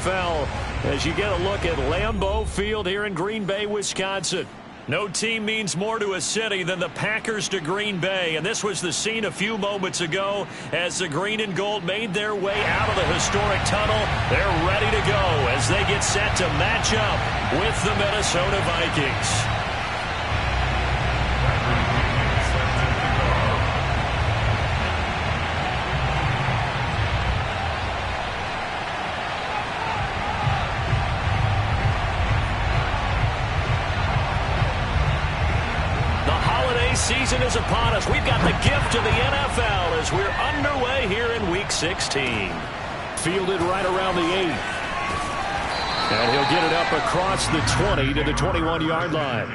NFL as you get a look at Lambeau Field here in Green Bay, Wisconsin. No team means more to a city than the Packers to Green Bay, and this was the scene a few moments ago as the green and gold made their way out of the historic tunnel. They're ready to go as they get set to match up with the Minnesota Vikings. Season is upon us. We've got the gift of the NFL as we're underway here in Week 16. Fielded right around the 8. And he'll get it up across the 20 to the 21-yard line.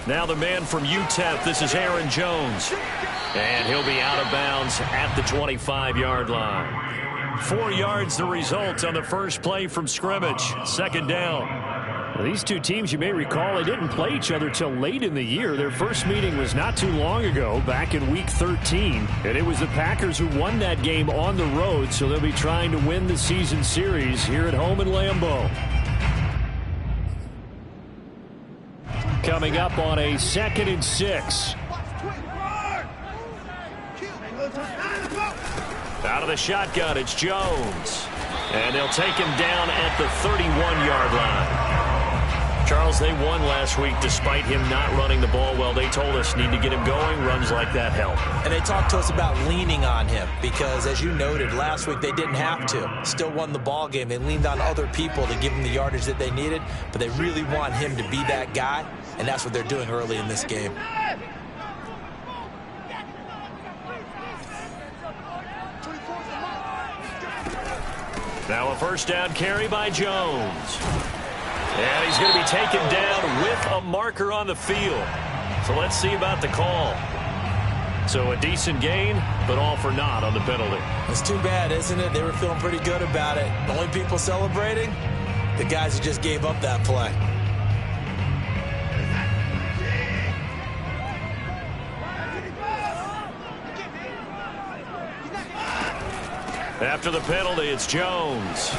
Now the man from UTEP, this is Aaron Jones. And he'll be out of bounds at the 25-yard line. 4 yards the result on the first play from scrimmage. Second down. Well, these two teams, you may recall, they didn't play each other till late in the year. Their first meeting was not too long ago, back in Week 13. And it was the Packers who won that game on the road, so they'll be trying to win the season series here at home in Lambeau. Coming up on a 2nd and 6. Out of the shotgun, it's Jones. And they'll take him down at the 31-yard line. Charles, they won last week despite him not running the ball well. They told us need to get him going. Runs like that help. And they talked to us about leaning on him because, as you noted, last week they didn't have to. Still won the ball game. They leaned on other people to give them the yardage that they needed, but they really want him to be that guy, and that's what they're doing early in this game. Now a first down carry by Jones. And he's going to be taken down with a marker on the field. So let's see about the call. So a decent gain, but all for naught on the penalty. It's too bad, isn't it? They were feeling pretty good about it. The only people celebrating, the guys who just gave up that play. After the penalty, it's Jones.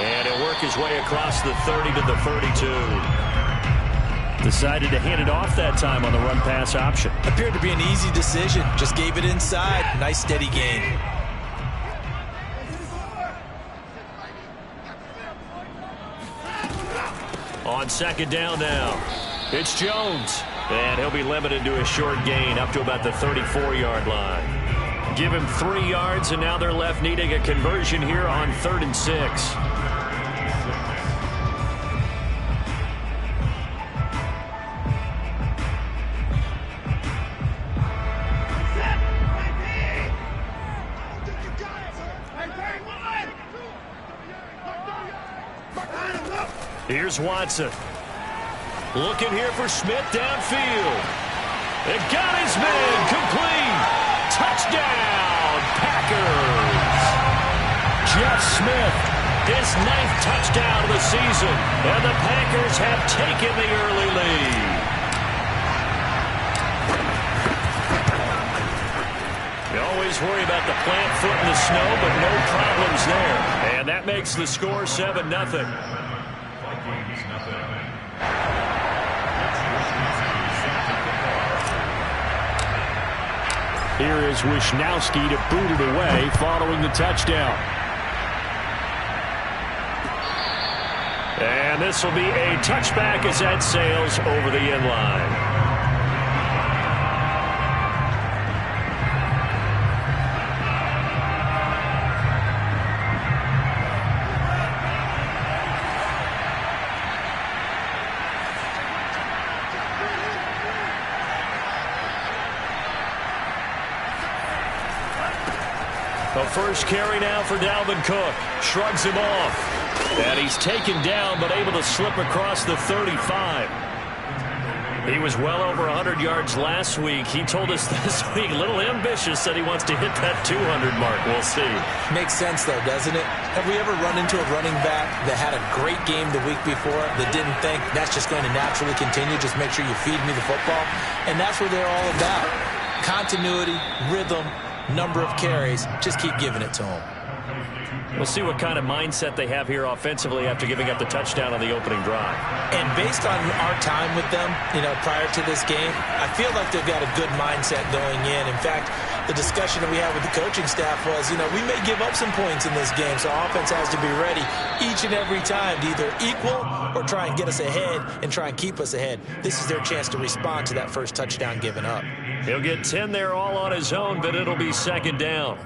And he'll work his way across the 30 to the 32. Decided to hand it off that time on the run-pass option. Appeared to be an easy decision. Just gave it inside. Nice steady gain. On second down now, it's Jones. And he'll be limited to a short gain up to about the 34-yard line. Give him 3 yards, and now they're left needing a conversion here on 3rd and 6. Here's Watson. Looking here for Smith downfield. It got his man complete. Touchdown, Packers. Jeff Smith, his 9th touchdown of the season, and the Packers have taken the early lead. You always worry about the plant foot in the snow, but no problems there. And that makes the score 7-0. Here is Wisnowski to boot it away following the touchdown. And this will be a touchback as that sails over the end line. A first carry now for Dalvin Cook. Shrugs him off. And he's taken down, but able to slip across the 35. He was well over 100 yards last week. He told us this week, a little ambitious, said he wants to hit that 200 mark. We'll see. Makes sense, though, doesn't it? Have we ever run into a running back that had a great game the week before that didn't think that's just going to naturally continue? Just make sure you feed me the football. And that's what they're all about. Continuity, rhythm, number of carries. Just keep giving it to them. We'll see what kind of mindset they have here offensively after giving up the touchdown on the opening drive. And based on our time with them, prior to this game, I feel like they've got a good mindset going in. In fact, the discussion that we had with the coaching staff was, we may give up some points in this game, so offense has to be ready each and every time to either equal or try and get us ahead and try and keep us ahead. This is their chance to respond to that first touchdown given up. He'll get 10 there all on his own, but it'll be second down.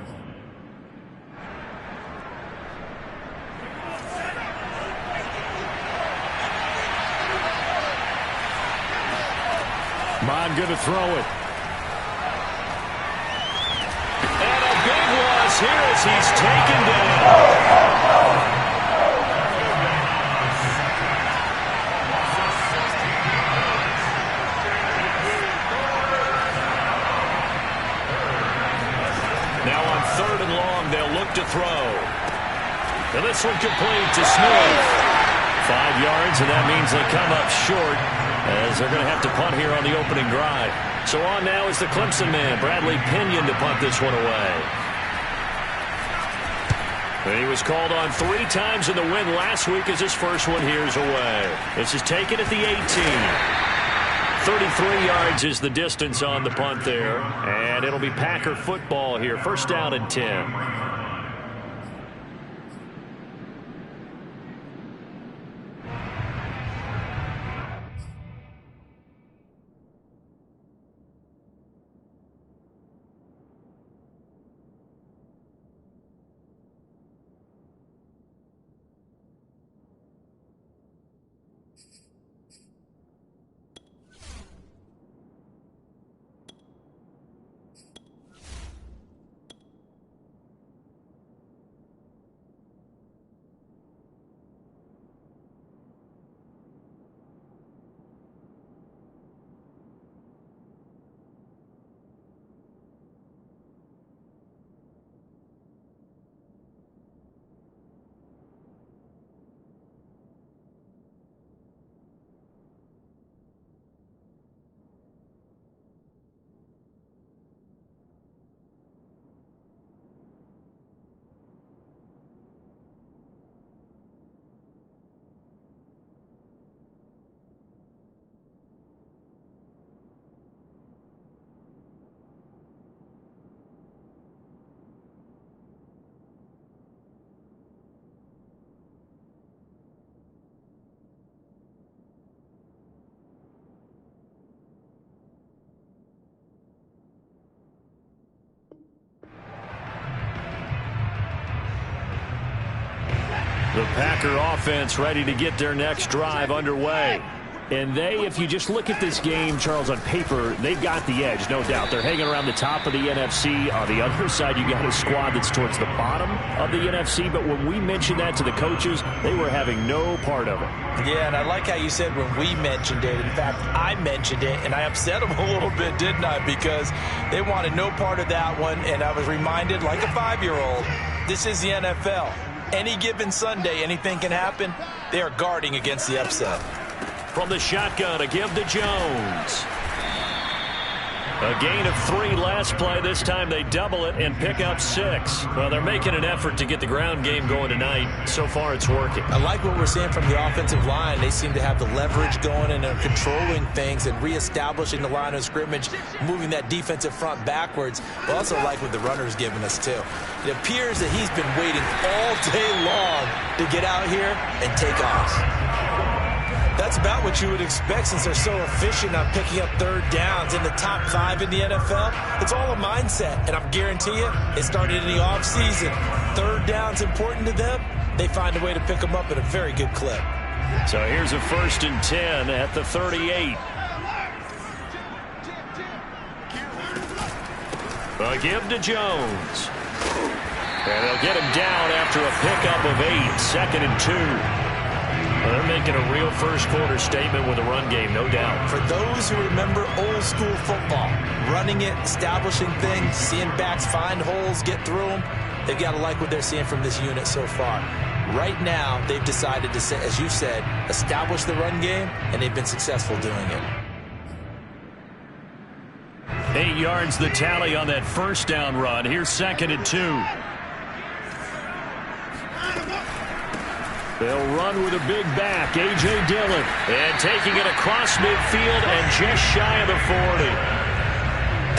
Bond good to throw it. And a big loss here as he's taken down. Now on 3rd and long, they'll look to throw. And this one complete to Smith. 5 yards, and that means they come up short, as they're going to have to punt here on the opening drive. So on now is the Clemson man, Bradley Pinion, to punt this one away. He was called on 3 times in the win last week as his first one here's away. This is taken at the 18. 33 yards is the distance on the punt there, and it'll be Packer football here. First down and 10. The Packer offense ready to get their next drive underway. And if you just look at this game, Charles, on paper, they've got the edge, no doubt. They're hanging around the top of the NFC. On the other side, you got a squad that's towards the bottom of the NFC. But when we mentioned that to the coaches, they were having no part of it. Yeah, and I like how you said when we mentioned it. In fact, I mentioned it, and I upset them a little bit, didn't I? Because they wanted no part of that one, and I was reminded, like a 5-year-old, this is the NFL. Any given Sunday, anything can happen. They are guarding against the upset. From the shotgun, a give to Jones. A gain of 3 last play. This time they double it and pick up 6. Well, they're making an effort to get the ground game going tonight. So far, it's working. I like what we're seeing from the offensive line. They seem to have the leverage going and they're controlling things and reestablishing the line of scrimmage, moving that defensive front backwards. But also like what the runner's giving us, too. It appears that he's been waiting all day long to get out here and take off. That's about what you would expect since they're so efficient on picking up 3rd downs in the top 5 in the NFL. It's all a mindset, and I'm guarantee you it started in the offseason. 3rd down's important to them. They find a way to pick them up at a very good clip. So here's a 1st and 10 at the 38. A give to Jones. And they'll get him down after a pickup of 8, 2nd and 2. Well, they're making a real first-quarter statement with a run game, no doubt. For those who remember old-school football, running it, establishing things, seeing backs find holes, get through them, they've got to like what they're seeing from this unit so far. Right now, they've decided to, as you said, establish the run game, and they've been successful doing it. 8 yards the tally on that first down run. Here's 2nd and 2. They'll run with a big back, A.J. Dillon. And taking it across midfield and just shy of the 40.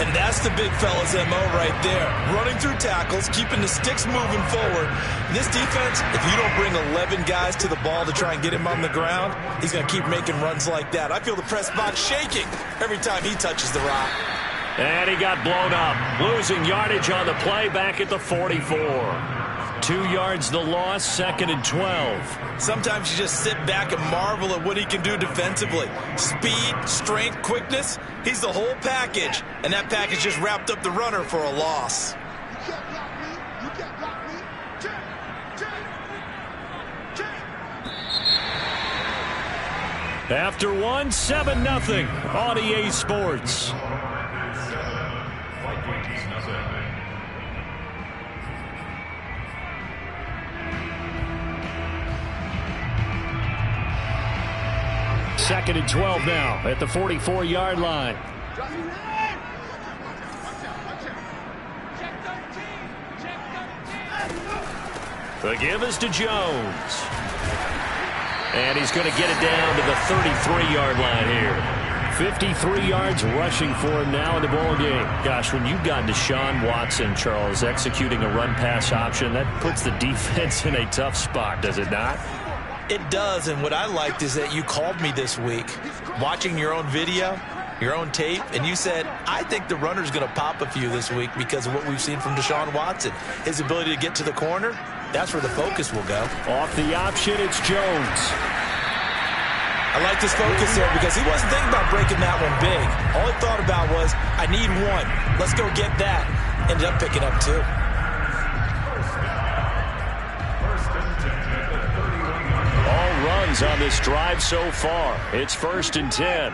And that's the big fella's M.O. right there. Running through tackles, keeping the sticks moving forward. This defense, if you don't bring 11 guys to the ball to try and get him on the ground, he's going to keep making runs like that. I feel the press box shaking every time he touches the rock. And he got blown up. Losing yardage on the play back at the 44. 2 yards the loss, 2nd and 12. Sometimes you just sit back and marvel at what he can do defensively. Speed, strength, quickness, he's the whole package. And that package just wrapped up the runner for a loss. After 1, 7-0 on EA Sports. Second and 12 now at the 44-yard line. The give is to Jones. And he's going to get it down to the 33-yard line here. 53 yards rushing for him now in the ball game. Gosh, when you've got Deshaun Watson, Charles, executing a run-pass option, that puts the defense in a tough spot, does it not? It does, and what I liked is that you called me this week, watching your own video, your own tape, and you said, I think the runner's going to pop a few this week because of what we've seen from Deshaun Watson. His ability to get to the corner, that's where the focus will go. Off the option, it's Jones. I like this focus there because he wasn't thinking about breaking that one big. All he thought about was, I need one. Let's go get that. Ended up picking up 2. Runs on this drive so far. It's 1st and 10.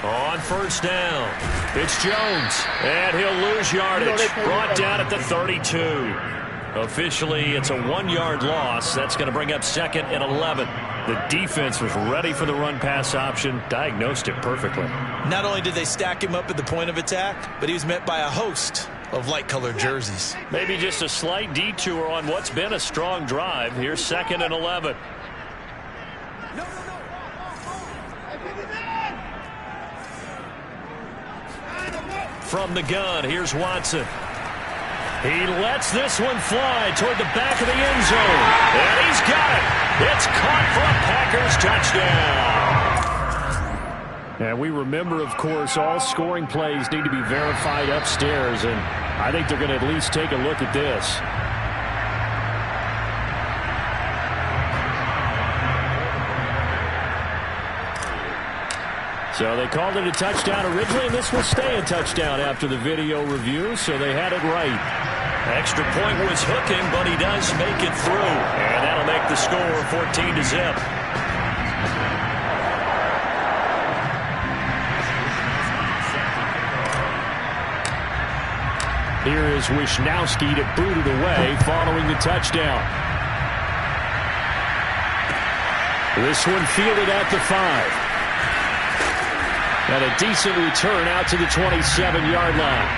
On first down, it's Jones, and he'll lose yardage. Brought down at the 32. Officially, it's a 1-yard loss. That's going to bring up 2nd and 11. The defense was ready for the run-pass option, diagnosed it perfectly. Not only did they stack him up at the point of attack, but he was met by a host of light-colored jerseys. Maybe just a slight detour on what's been a strong drive. Here's 2nd and 11. From the gun, here's Watson. He lets this one fly toward the back of the end zone. And he's got it. It's caught for a Packers touchdown. And we remember, of course, all scoring plays need to be verified upstairs. And I think they're going to at least take a look at this. So they called it a touchdown originally, and this will stay a touchdown after the video review, so they had it right. Extra point was hooking, but he does make it through. And that'll make the score 14-0. Here is Wisnowski to boot it away following the touchdown. This one fielded at the 5. And a decent return out to the 27-yard line.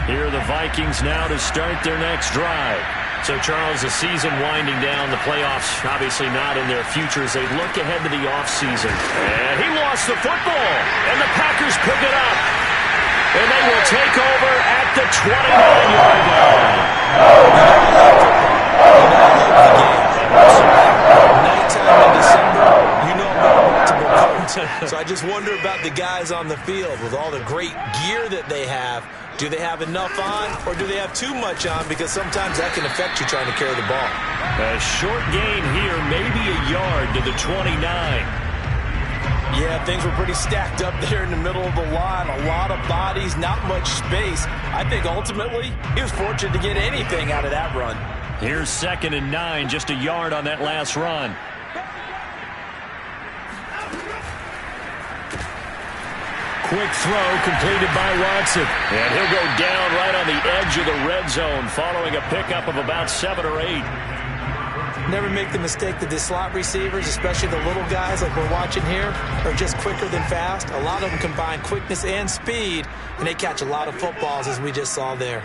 Here are the Vikings now to start their next drive. So, Charles, the season winding down, the playoffs obviously not in their future as they look ahead to the offseason. And he lost the football, and the Packers pick it up. And they will take over at the 29-yard line. them in December, you know I'm wearing multiple coats. So I just wonder about the guys on the field with all the great gear that they have. Do they have enough on, or do they have too much on? Because sometimes that can affect you trying to carry the ball. A short gain here, maybe a yard to the 29. Yeah, things were pretty stacked up there in the middle of the line. A lot of bodies, not much space. I think ultimately he was fortunate to get anything out of that run. Here's 2nd and 9, just a yard on that last run. Quick throw completed by Watson. And he'll go down right on the edge of the red zone following a pickup of about 7 or 8. Never make the mistake that the slot receivers, especially the little guys like we're watching here, are just quicker than fast. A lot of them combine quickness and speed, and they catch a lot of footballs, as we just saw there.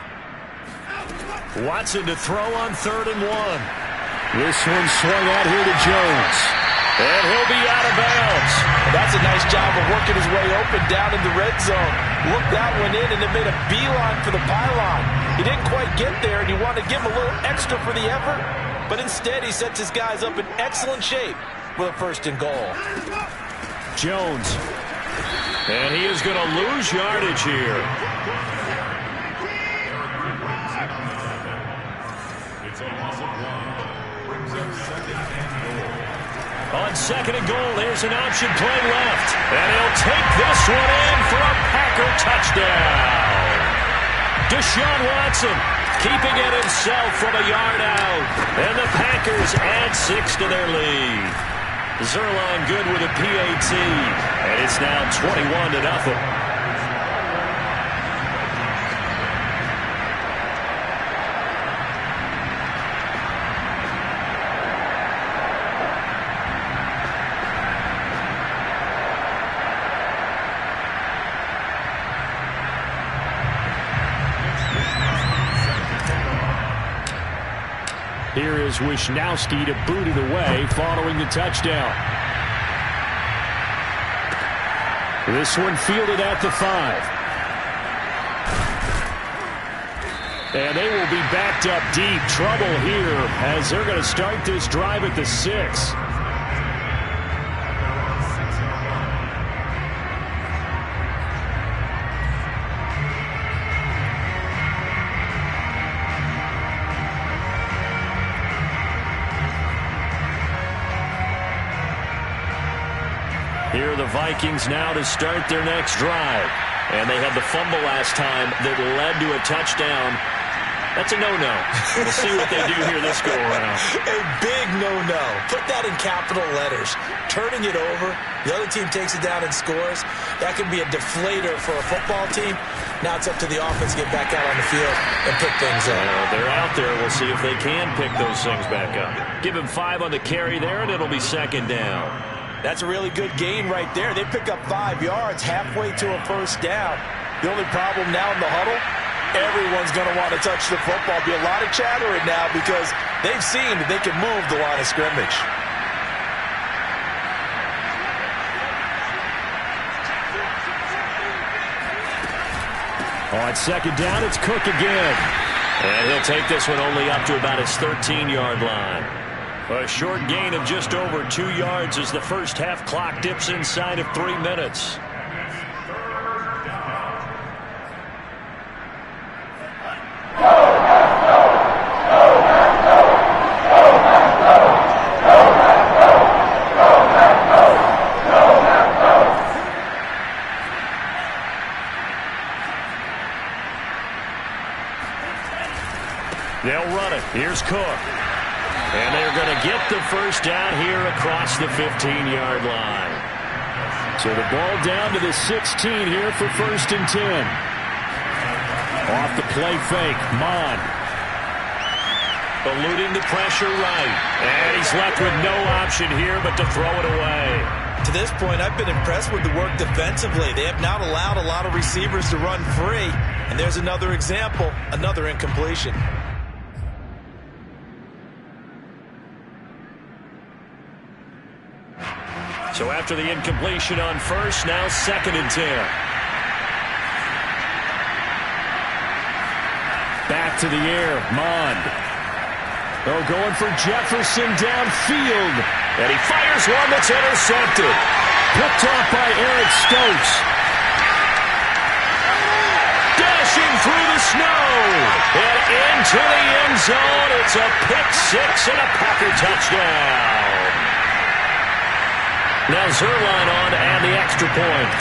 Watson to throw on 3rd and 1. This one swung out here to Jones. And he'll be out of bounds. That's a nice job of working his way open down in the red zone. Looked that one in and then made a beeline for the pylon. He didn't quite get there, and he wanted to give him a little extra for the effort. But instead, he sets his guys up in excellent shape with a 1st and goal. Jones. And he is going to lose yardage here. On 2nd and goal, there's an option play left. And he'll take this one in for a Packer touchdown. Deshaun Watson keeping it himself from a yard out. And the Packers add 6 to their lead. Zerline good with a PAT. And it's now 21-0. Here is Wisnowski to boot it away following the touchdown. This one fielded at the 5. And they will be backed up deep. Trouble here as they're going to start this drive at the 6. Here are the Vikings now to start their next drive. And they had the fumble last time that led to a touchdown. That's a no-no. We'll see what they do here this go-around. A big no-no. Put that in capital letters. Turning it over, the other team takes it down and scores. That can be a deflator for a football team. Now it's up to the offense to get back out on the field and pick things up. They're out there. We'll see if they can pick those things back up. Give him 5 on the carry there, and it'll be 2nd down. That's a really good gain right there. They pick up 5 yards halfway to a 1st down. The only problem now in the huddle, everyone's going to want to touch the football. Be a lot of chattering now because they've seen that they can move the line of scrimmage. On 2nd down, it's Cook again. And he'll take this one only up to about his 13-yard line. A short gain of just over 2 yards as the first half clock dips inside of 3 minutes. They'll run it. Here's Cook. And they're going to get the 1st down here across the 15-yard line. So the ball down to the 16 here for 1st and 10. Off the play fake, Mon. Eluding the pressure right. And he's left with no option here but to throw it away. To this point, I've been impressed with the work defensively. They have not allowed a lot of receivers to run free. And there's another example, another incompletion. So after the incompletion on 1st, now 2nd and 10. Back to the air, Mond. Oh, going for Jefferson downfield. And he fires one that's intercepted. Picked off by Eric Stokes. Dashing through the snow. And into the end zone. It's a pick six and a Packer touchdown. Now Zerline on to add the extra point.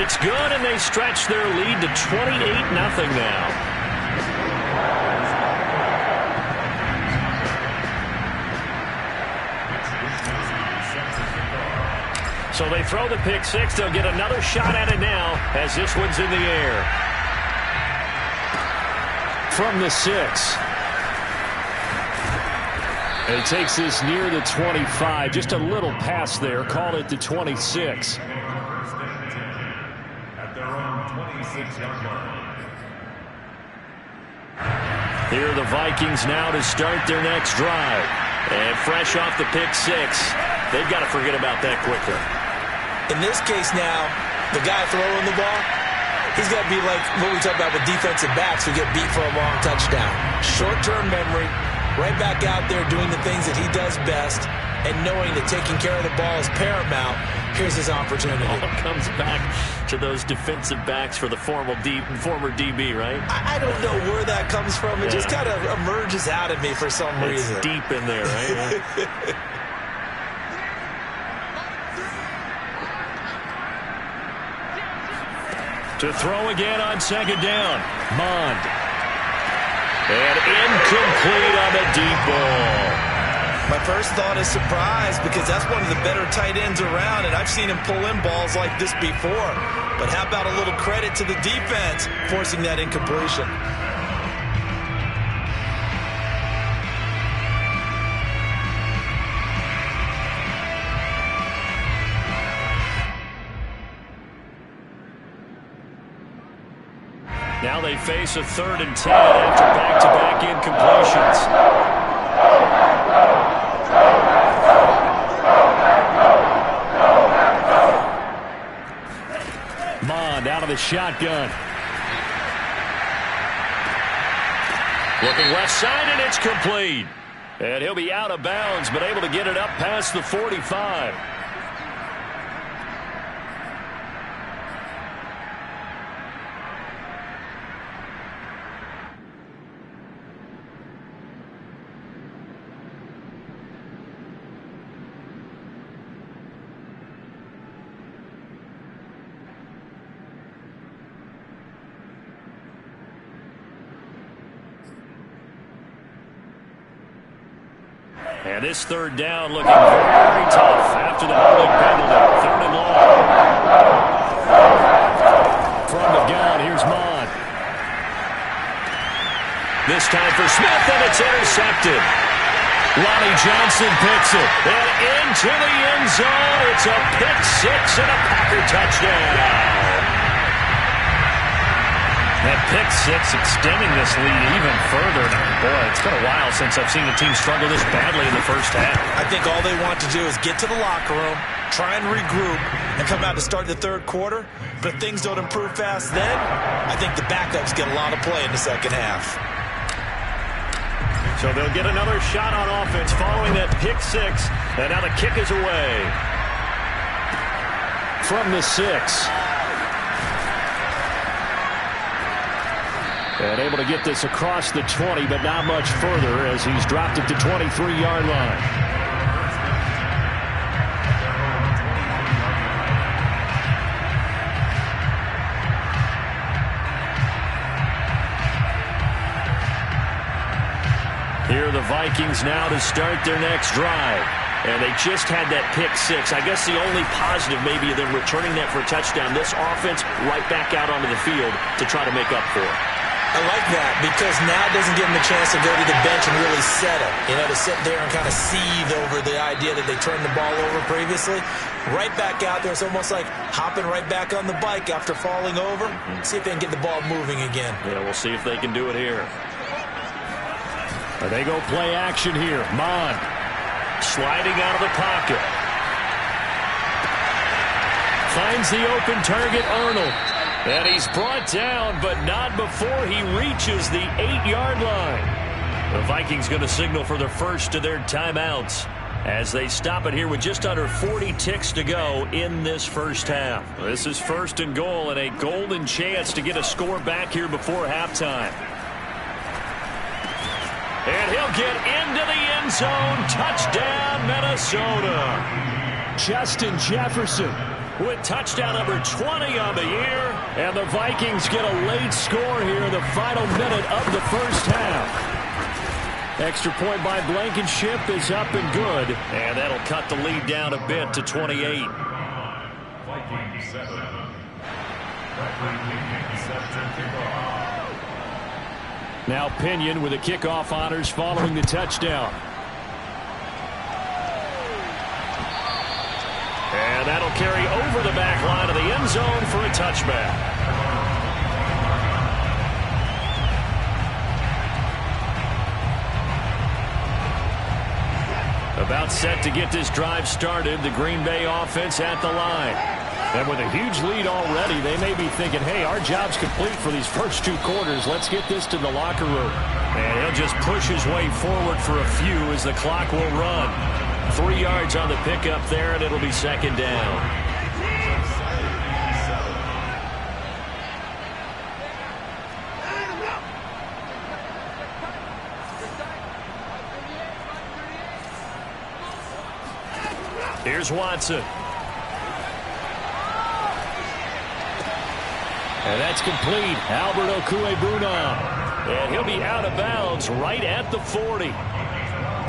It's good, and they stretch their lead to 28-0 now. So they throw the pick six. They'll get another shot at it now as this one's in the air. From the 6. And he takes this near the 25. Just a little pass there. Call it the 26. Here are the Vikings now to start their next drive. And fresh off the pick six, they've got to forget about that quicker. In this case now, the guy throwing the ball, he's got to be like what we talk about with defensive backs who get beat for a long touchdown. Short-term memory, right back out there doing the things that he does best, and knowing that taking care of the ball is paramount. Here's his opportunity. All comes back to those defensive backs for the former DB, right? I don't know where that comes from. It just kind of emerges out of me for some reason. It's deep in there, right? To throw again on second down. Mond. And incomplete on the deep ball. My first thought is surprise because that's one of the better tight ends around, and I've seen him pull in balls like this before. But how about a little credit to the defense forcing that incompletion? Now they face a 3rd and 10 after back-to-back incompletions. Mond out of the shotgun. Looking left side, and it's complete. And he'll be out of bounds, but able to get it up past the 45. And this 3rd down looking very tough after the holding penalty. 3rd and long. From the gun, here's Mond. This time for Smith, and it's intercepted. Lonnie Johnson picks it. And into the end zone. It's a pick six and a Packer touchdown. That pick six extending this lead even further. Boy, it's been a while since I've seen a team struggle this badly in the first half. I think all they want to do is get to the locker room, try and regroup, and come out to start the 3rd quarter. But if things don't improve fast then, I think the backups get a lot of play in the second half. So they'll get another shot on offense following that pick six. And now the kick is away. From the 6. And able to get this across the 20, but not much further as he's dropped it to 23-yard line. Here are the Vikings now to start their next drive. And they just had that pick six. I guess the only positive maybe of them returning that for a touchdown. This offense right back out onto the field to try to make up for it. I like that because now it doesn't give them a chance to go to the bench and really settle. You know, to sit there and kind of seethe over the idea that they turned the ball over previously. Right back out there. It's almost like hopping right back on the bike after falling over. See if they can get the ball moving again. Yeah, we'll see if they can do it here. They go play action here. Mond sliding out of the pocket. Finds the open target, Arnold. And he's brought down, but not before he reaches the 8-yard line. The Vikings going to signal for the first of their timeouts as they stop it here with just under 40 ticks to go in this first half. This is first and goal and a golden chance to get a score back here before halftime. And he'll get into the end zone. Touchdown, Minnesota. Justin Jefferson with touchdown number 20 on the year. And the Vikings get a late score here in the final minute of the first half. Extra point by Blankenship is up and good. And that'll cut the lead down a bit to 28. Vikings 7. Now Pinion with the kickoff honors following the touchdown. And that'll carry over the back line of the end zone for a touchback. About set to get this drive started, the Green Bay offense at the line. And with a huge lead already, they may be thinking, hey, our job's complete for these first two quarters. Let's get this to the locker room. And he'll just push his way forward for a few as the clock will run. 3 yards on the pickup there, and it'll be second down. Here's Watson. And that's complete. Albert Okwuegbunam. And he'll be out of bounds right at the 40.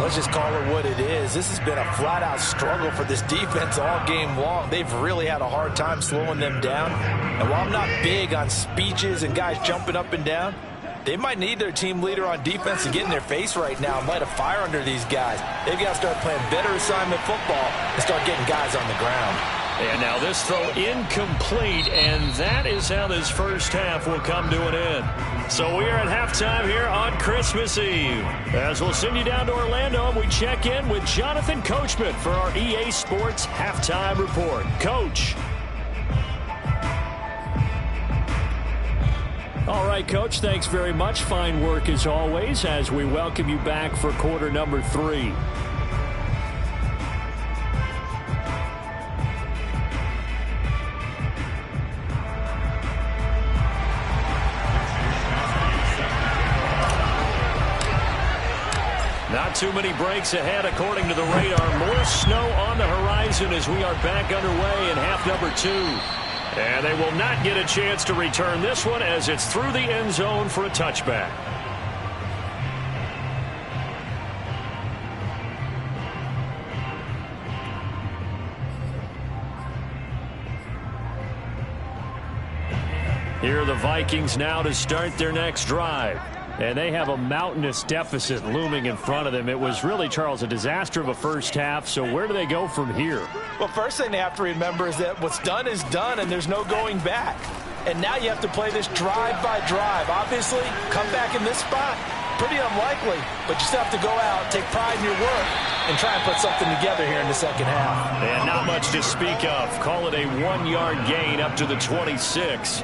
Let's just call it what it is. This has been a flat-out struggle for this defense all game long. They've really had a hard time slowing them down. And while I'm not big on speeches and guys jumping up and down, they might need their team leader on defense to get in their face right now and light a fire under these guys. They've got to start playing better assignment football and start getting guys on the ground. And now this throw incomplete, and that is how this first half will come to an end. So we are at halftime here on Christmas Eve. As we'll send you down to Orlando, and we check in with Jonathan Coachman for our EA Sports Halftime Report. Coach. All right, Coach, thanks very much. Fine work as always as we welcome you back for quarter number 3. Not too many breaks ahead according to the radar. More snow on the horizon as we are back underway in half number 2. And they will not get a chance to return this one as it's through the end zone for a touchback. Here are the Vikings now to start their next drive. And they have a mountainous deficit looming in front of them. It was really, Charles, a disaster of a first half. So where do they go from here? Well, first thing they have to remember is that what's done is done, and there's no going back. And now you have to play this drive by drive. Obviously, come back in this spot, pretty unlikely. But you still have to go out, take pride in your work, and try and put something together here in the second half. And not much to speak of. Call it a 1-yard gain up to the 26.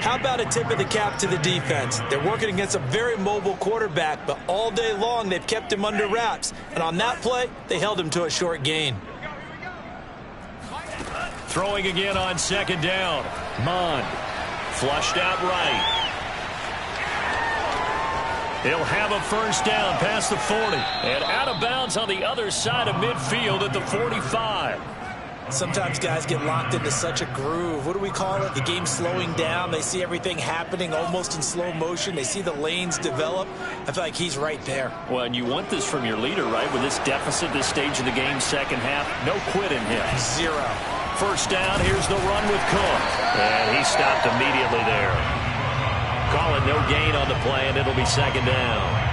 How about a tip of the cap to the defense? They're working against a very mobile quarterback, but all day long they've kept him under wraps. And on that play, they held him to a short gain. Throwing again on second down. Mond flushed out right. He'll have a first down past the 40. And out of bounds on the other side of midfield at the 45. Sometimes guys get locked into such a groove. What do we call it? The game slowing down. They see everything happening almost in slow motion. They see the lanes develop. I feel like he's right there. Well, and you want this from your leader, right? With this deficit, this stage of the game, second half, no quit in him. 0. First down, here's the run with Cook. And he stopped immediately there. Call it no gain on the play, and it'll be second down.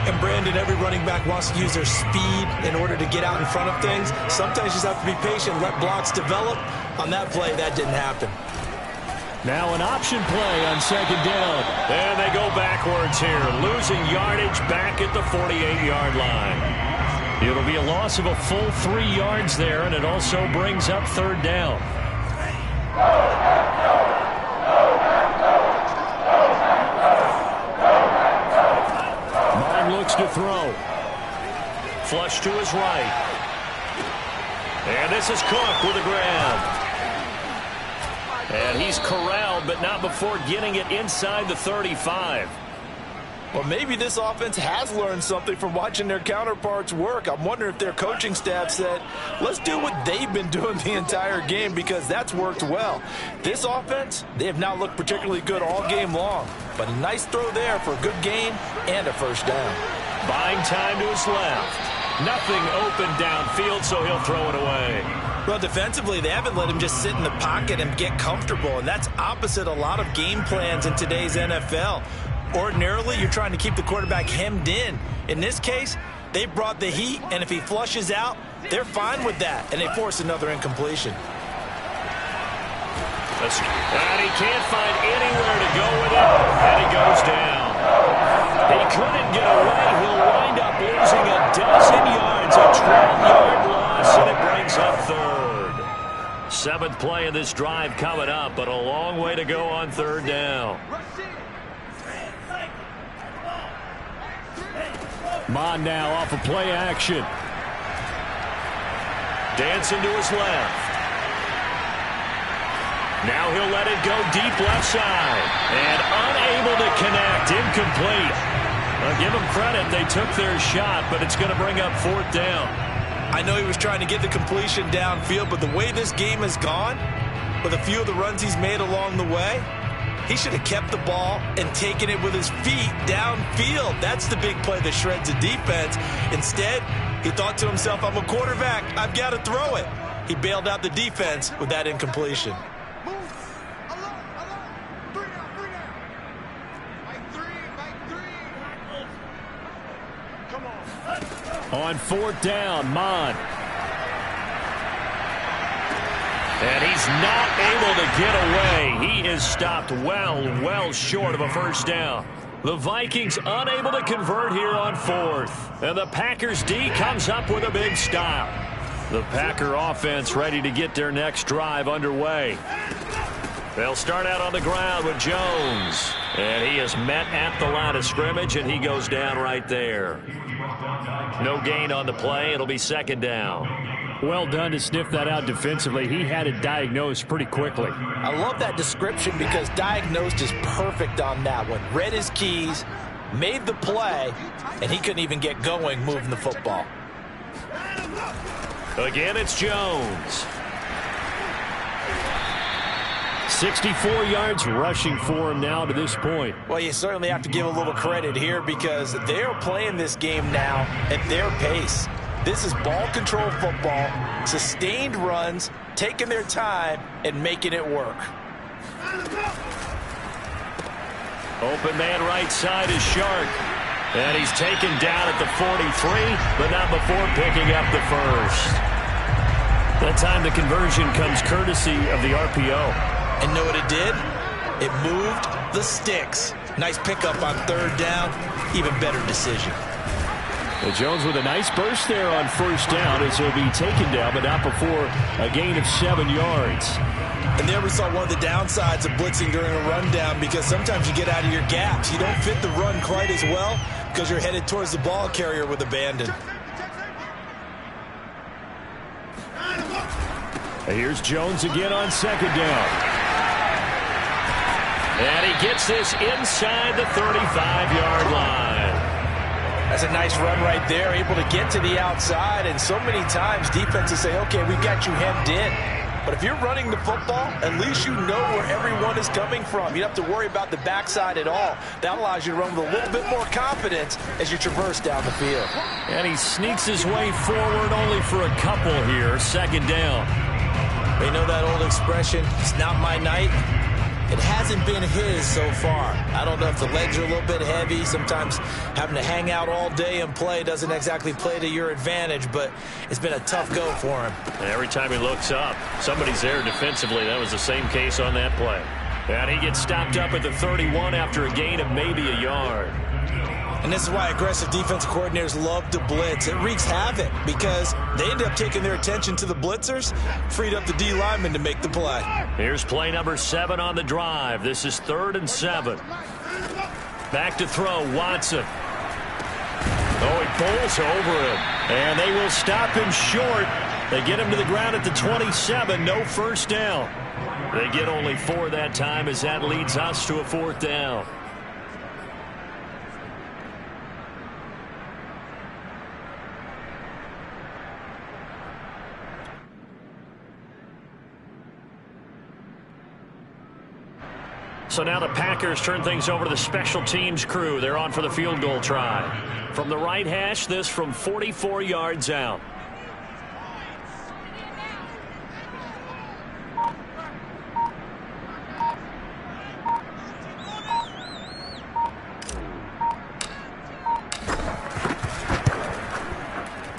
And Brandon, every running back wants to use their speed in order to get out in front of things. Sometimes you just have to be patient, let blocks develop. On that play, that didn't happen. Now an option play on second down. And they go backwards here, losing yardage back at the 48-yard line. It'll be a loss of a full 3 yards there, and it also brings up third down. fakes to throw. Flush to his right. And this is Cook with a grab. And he's corralled, but not before getting it inside the 35. Well, maybe this offense has learned something from watching their counterparts work. I'm wondering if their coaching staff said, let's do what they've been doing the entire game, because that's worked well. This offense, they have not looked particularly good all game long. But a nice throw there for a good gain and a first down. Buying time to his left. Nothing open downfield, so he'll throw it away. Well, defensively, they haven't let him just sit in the pocket and get comfortable, and that's opposite a lot of game plans in today's NFL. Ordinarily, you're trying to keep the quarterback hemmed in. In this case, they brought the heat, and if he flushes out, they're fine with that, and they force another incompletion. And he can't find anywhere to go with it, and he goes down. He couldn't get away. He'll wind up losing a dozen yards, a 12-yard loss, and it brings up third. 7th play of this drive coming up, but a long way to go on 3rd down. Mon now off of play action. Dancing to his left. Now he'll let it go deep left side. And unable to connect. Incomplete. Well, give them credit. They took their shot, but it's going to bring up 4th down. I know he was trying to get the completion downfield, but the way this game has gone, with a few of the runs he's made along the way, he should have kept the ball and taken it with his feet downfield. That's the big play that shreds the defense. Instead, he thought to himself, I'm a quarterback. I've got to throw it. He bailed out the defense with that incompletion. On 4th down, Mon. And he's not able to get away. He is stopped well short of a first down. The Vikings unable to convert here on 4th. And the Packers D comes up with a big stop. The Packer offense ready to get their next drive underway. They'll start out on the ground with Jones. And he is met at the line of scrimmage, and he goes down right there. No gain on the play. It'll be 2nd down. Well done to sniff that out defensively. He had it diagnosed pretty quickly. I love that description because diagnosed is perfect on that one. Read his keys, made the play, and he couldn't even get going moving the football. Again, it's Jones. 64 yards rushing for him now to this point. Well, you certainly have to give a little credit here because they're playing this game now at their pace. This is ball control football, sustained runs, taking their time, and making it work. Open man right side is Shark. And he's taken down at the 43, but not before picking up the first. That time the conversion comes courtesy of the RPO. And know what it did? It moved the sticks. Nice pickup on 3rd down. Even better decision. Well, Jones with a nice burst there on 1st down as he'll be taken down, but not before a gain of 7 yards. And there we saw one of the downsides of blitzing during a rundown because sometimes you get out of your gaps. You don't fit the run quite as well because you're headed towards the ball carrier with abandon. Here's Jones again on 2nd down. And he gets this inside the 35-yard line. That's a nice run right there, able to get to the outside. And so many times defenses say, okay, we've got you hemmed in. But if you're running the football, at least you know where everyone is coming from. You don't have to worry about the backside at all. That allows you to run with a little bit more confidence as you traverse down the field. And he sneaks his way forward only for a couple here. 2nd down. They know that old expression, it's not my night. It hasn't been his so far. I don't know if the legs are a little bit heavy. Sometimes having to hang out all day and play doesn't exactly play to your advantage, but it's been a tough go for him. And every time he looks up, somebody's there defensively. That was the same case on that play. And he gets stopped up at the 31 after a gain of maybe a yard. And this is why aggressive defensive coordinators love to blitz. It wreaks havoc because they end up taking their attention to the blitzers, freed up the D lineman to make the play. Here's play number 7 on the drive. This is 3rd and 7. Back to throw, Watson. Oh, he pulls over him. And they will stop him short. They get him to the ground at the 27. No first down. They get only 4 that time as that leads us to a 4th down. So now the Packers turn things over to the special teams crew. They're on for the field goal try. From the right hash, this from 44 yards out.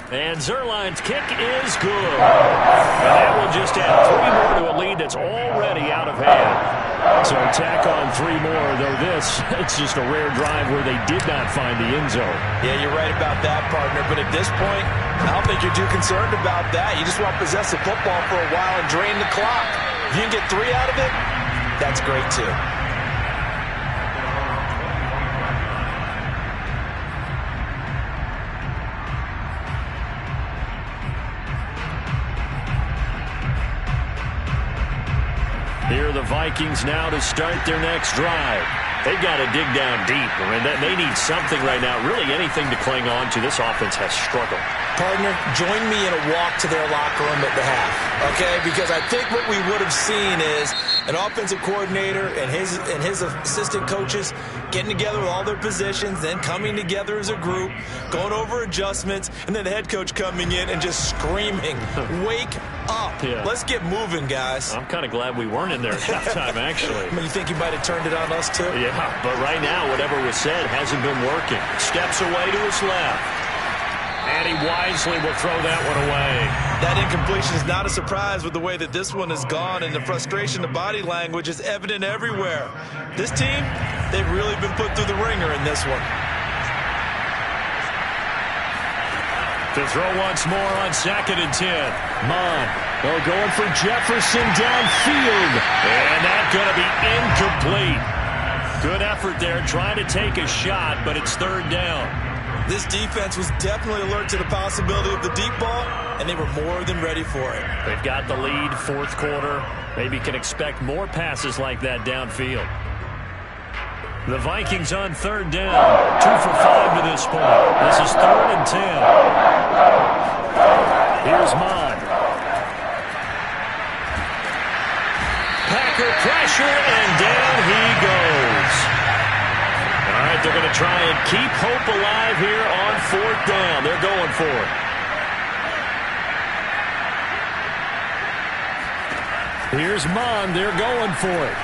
And Zerline's kick is good. And that will just add 3 more to a lead that's already out of hand. So tack on 3 more, though it's just a rare drive where they did not find the end zone. Yeah, you're right about that, partner. But at this point, I don't think you're too concerned about that. You just want to possess the football for a while and drain the clock. If you can get 3 out of it, that's great too. Here are the Vikings now to start their next drive. They've got to dig down deep. I mean, they need something right now, really anything to cling on to. This offense has struggled. Partner, join me in a walk to their locker room at the half, okay? Because I think what we would have seen is an offensive coordinator and his assistant coaches getting together with all their positions, then coming together as a group, going over adjustments, and then the head coach coming in and just screaming, wake up. Yeah. Let's get moving, guys. I'm kind of glad we weren't in there at halftime, actually. I mean, you think you might have turned it on us, too? Yeah, but right now, whatever was said hasn't been working. Steps away to his left. And he wisely will throw that one away. That incompletion is not a surprise with the way that this one has gone, and the frustration, the body language is evident everywhere. This team, they've really been put through the ringer in this one. To throw once more on 2nd and 10. Mon, going for Jefferson downfield. And that's going to be incomplete. Good effort there, trying to take a shot, but it's 3rd down. This defense was definitely alert to the possibility of the deep ball, and they were more than ready for it. They've got the lead, 4th quarter. Maybe can expect more passes like that downfield. The Vikings on 3rd down. 2 for 5 to this point. This is 3rd and 10. Here's Mon. Packer pressure, and down he goes. All right, they're going to try and keep hope alive here on 4th down. They're going for it. Here's Mon. They're going for it.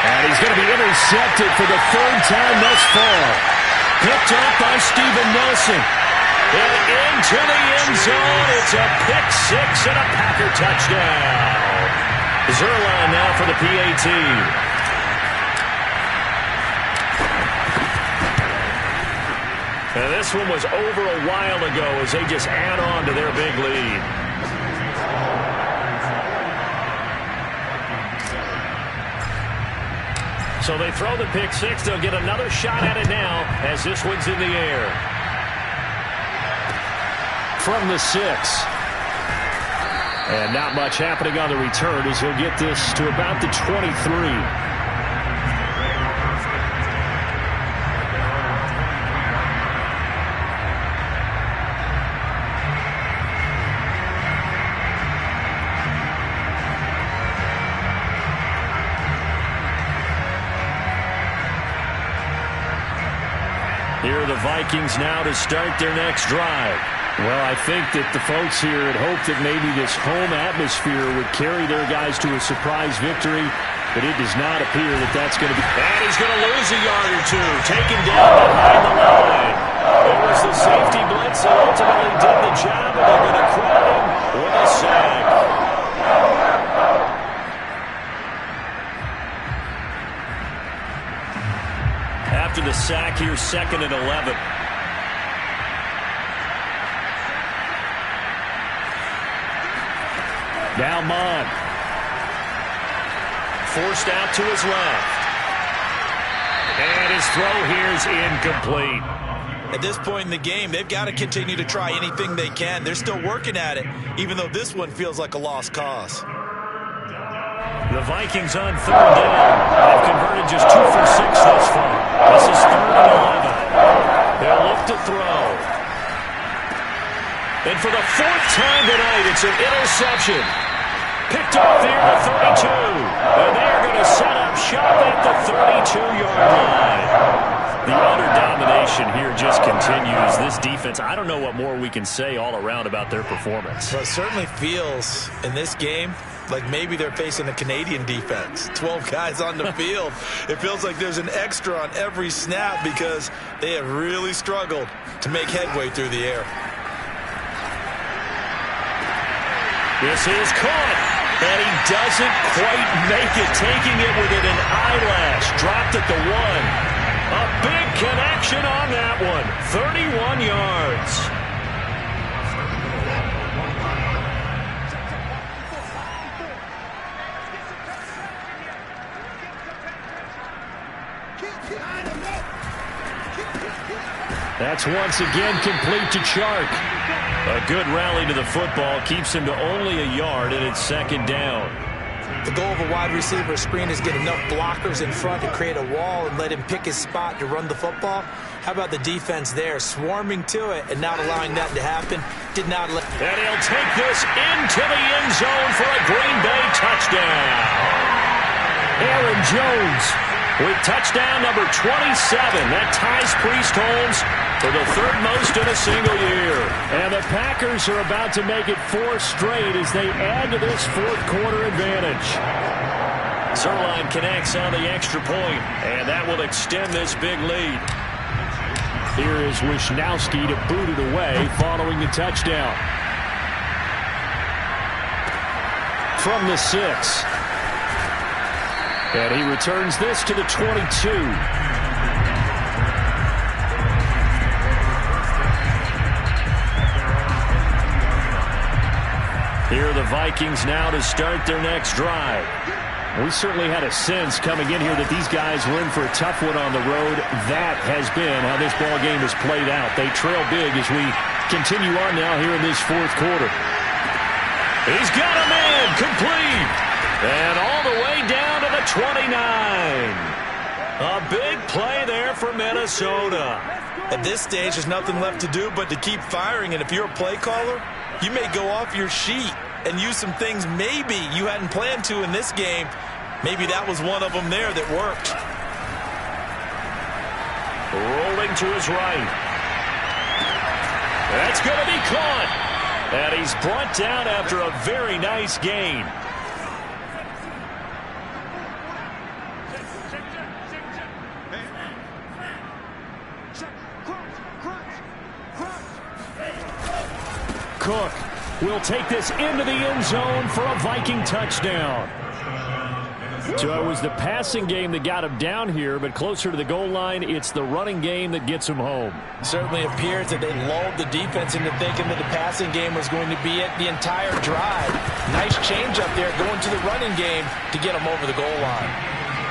And he's going to be intercepted for the 3rd time thus far. Picked up by Steven Nelson. And into the end zone. It's a pick 6 and a Packer touchdown. Zerline now for the PAT. Now this one was over a while ago as they just add on to their big lead. So they throw the pick 6. They'll get another shot at it now as this one's in the air. From the 6. And not much happening on the return as he'll get this to about the 23. Here are the Vikings now to start their next drive. Well, I think that the folks here had hoped that maybe this home atmosphere would carry their guys to a surprise victory, but it does not appear that that's going to be. And he's going to lose a yard or 2, taken down behind the line. It was the safety blitz that ultimately did the job, and they're going to credit him with a sack. After the sack, here's 2nd and 11. Now Mon. Forced out to his left. And his throw here is incomplete. At this point in the game, they've got to continue to try anything they can. They're still working at it, even though this one feels like a lost cause. The Vikings on third down. They've converted just 2 for 6 thus far. This is 3rd and 11. They'll look to throw. And for the 4th time tonight, it's an interception. Picked off near the 32. And they're going to set up shop at the 32-yard line. The utter domination here just continues. This defense, I don't know what more we can say all around about their performance. Well, it certainly feels in this game like maybe they're facing a Canadian defense. 12 guys on the field. It feels like there's an extra on every snap because they have really struggled to make headway through the air. This is caught, and he doesn't quite make it, taking it within an eyelash. Dropped at the 1. A big connection on that one. 31 yards. That's once again complete to Chark. A good rally to the football keeps him to only a yard, and it's 2nd down. The goal of a wide receiver screen is get enough blockers in front to create a wall and let him pick his spot to run the football. How about the defense there, swarming to it and not allowing that to happen? Did not let. And he'll take this into the end zone for a Green Bay touchdown. Aaron Jones with touchdown number 27. That ties Priest Holmes for the 3rd most in a single year. And the Packers are about to make it 4 straight as they add to this 4th quarter advantage. Zerline connects on the extra point, and that will extend this big lead. Here is Wishnowski to boot it away following the touchdown. From the 6. And he returns this to the 22. Here are the Vikings now to start their next drive. We certainly had a sense coming in here that these guys were in for a tough one on the road. That has been how this ball game has played out. They trail big as we continue on now here in this 4th quarter. He's got a man complete. And all the way down to the 29. A big play there for Minnesota. At this stage, there's nothing left to do but to keep firing. And if you're a play caller, you may go off your sheet and use some things maybe you hadn't planned to in this game. Maybe that was one of them there that worked. Rolling to his right. That's going to be caught. And he's brought down after a very nice gain. Cook will take this into the end zone for a Viking touchdown. So it was the passing game that got him down here, but closer to the goal line, it's the running game that gets him home. Certainly appears that they lulled the defense into thinking that the passing game was going to be it the entire drive. Nice change up there going to the running game to get him over the goal line.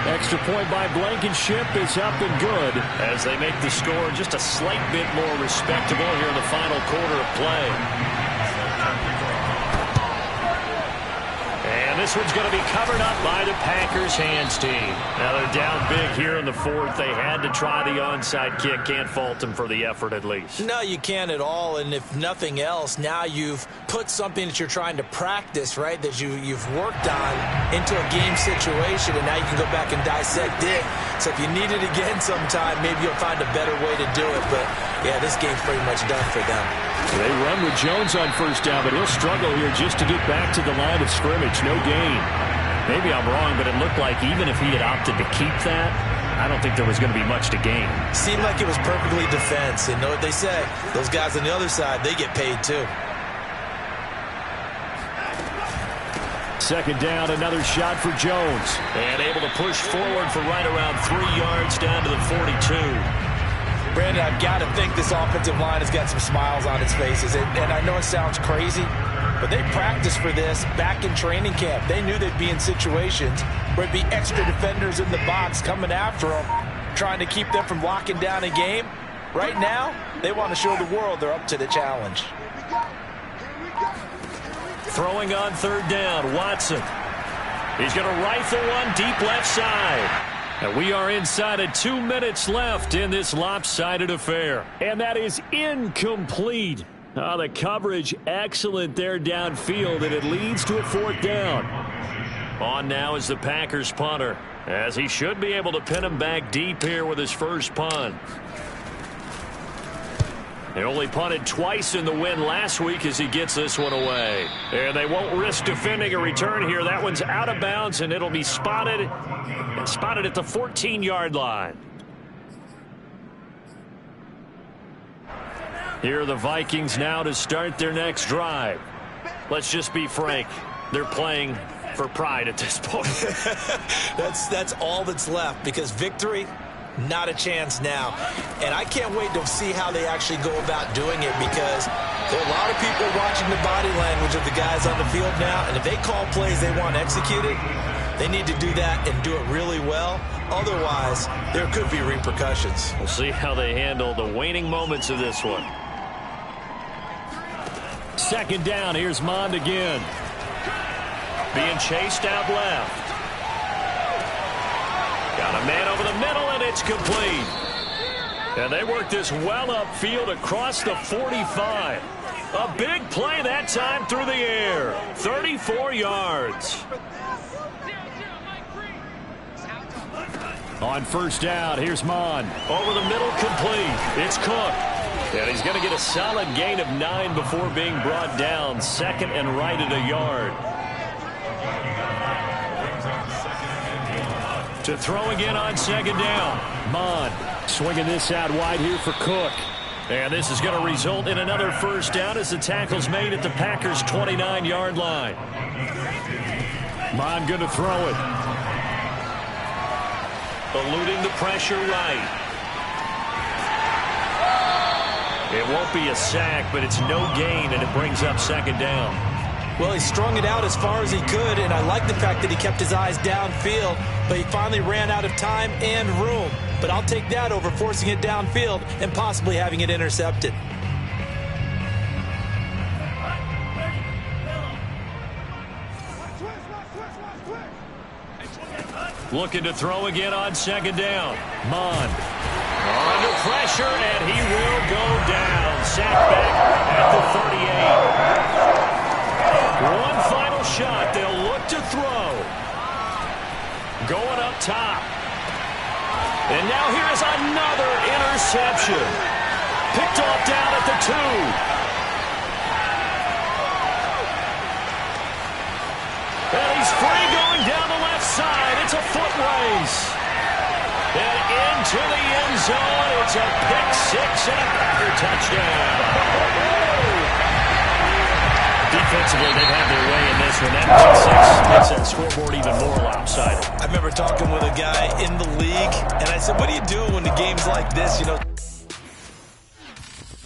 Extra point by Blankenship is up and good as they make the score just a slight bit more respectable here in the final quarter of play. And this one's going to be covered up by the Packers hands team. Now they're down big here in the 4th. They had to try the onside kick. Can't fault them for the effort at least. No, you can't at all. And if nothing else, now you've put something that you're trying to practice, right, that you've worked on into a game situation, and now you can go back and dissect it. So if you need it again sometime, maybe you'll find a better way to do it. But, yeah, this game's pretty much done for them. They run with Jones on 1st down, but he'll struggle here just to get back to the line of scrimmage. No gain. Maybe I'm wrong, but it looked like even if he had opted to keep that, I don't think there was going to be much to gain. Seemed like it was perfectly defense. And know what they say? Those guys on the other side, they get paid too. 2nd down, another shot for Jones. And able to push forward for right around 3 yards down to the 42. Brandon, I've got to think this offensive line has got some smiles on its faces. And I know it sounds crazy, but they practiced for this back in training camp. They knew they'd be in situations where it'd be extra defenders in the box coming after them. trying to keep them from locking down a game. Right now, they want to show the world they're up to the challenge. Throwing on third down, Watson. He's going to rifle one deep left side. And we are inside of 2 minutes left in this lopsided affair. And that is incomplete. The coverage excellent there downfield, and it leads to a fourth down. On now is the Packers punter, as he should be able to pin him back deep here with his first punt. He only punted twice in the win last week as he gets this one away. And they won't risk defending a return here. That one's out of bounds, and it'll be spotted at the 14-yard line. Here are the Vikings now to start their next drive. Let's just be frank. They're playing for pride at this point. That's all that's left, because victory, not a chance now. And I can't wait to see how they actually go about doing it, because there are a lot of people watching the body language of the guys on the field now, and if they call plays they want executed, they need to do that and do it really well. Otherwise, there could be repercussions. We'll see how they handle the waning moments of this one. Second down, here's Mond again. Being chased out left. Got a man over the middle, and it's complete. And they work this well upfield across the 45. A big play that time through the air. 34 yards. On first down, here's Mond. Over the middle, complete. It's Cook. And he's going to get a solid gain of 9 before being brought down. Second and right at a yard. To throw again on second down. Mond swinging this out wide here for Cook. And this is going to result in another first down as the tackle's made at the Packers' 29-yard line. Mond going to throw it. Eluding the pressure right. It won't be a sack, but it's no gain, and it brings up second down. Well, he strung it out as far as he could, and I like the fact that he kept his eyes downfield, but he finally ran out of time and room. But I'll take that over forcing it downfield and possibly having it intercepted. Looking to throw again on second down. Mond under pressure, and he will go down. Sacked back at the 38. One final shot. They'll look to throw. Going up top. And now here's another interception. Picked off down at the 2. And he's free going down the left side. It's a foot race. And into the end zone. It's a pick-6 and a Packer touchdown. Defensively, they've had their way in this one. That pick-6 makes that scoreboard even more lopsided. I remember talking with a guy in the league, and I said, what do you do when the game's like this? You know,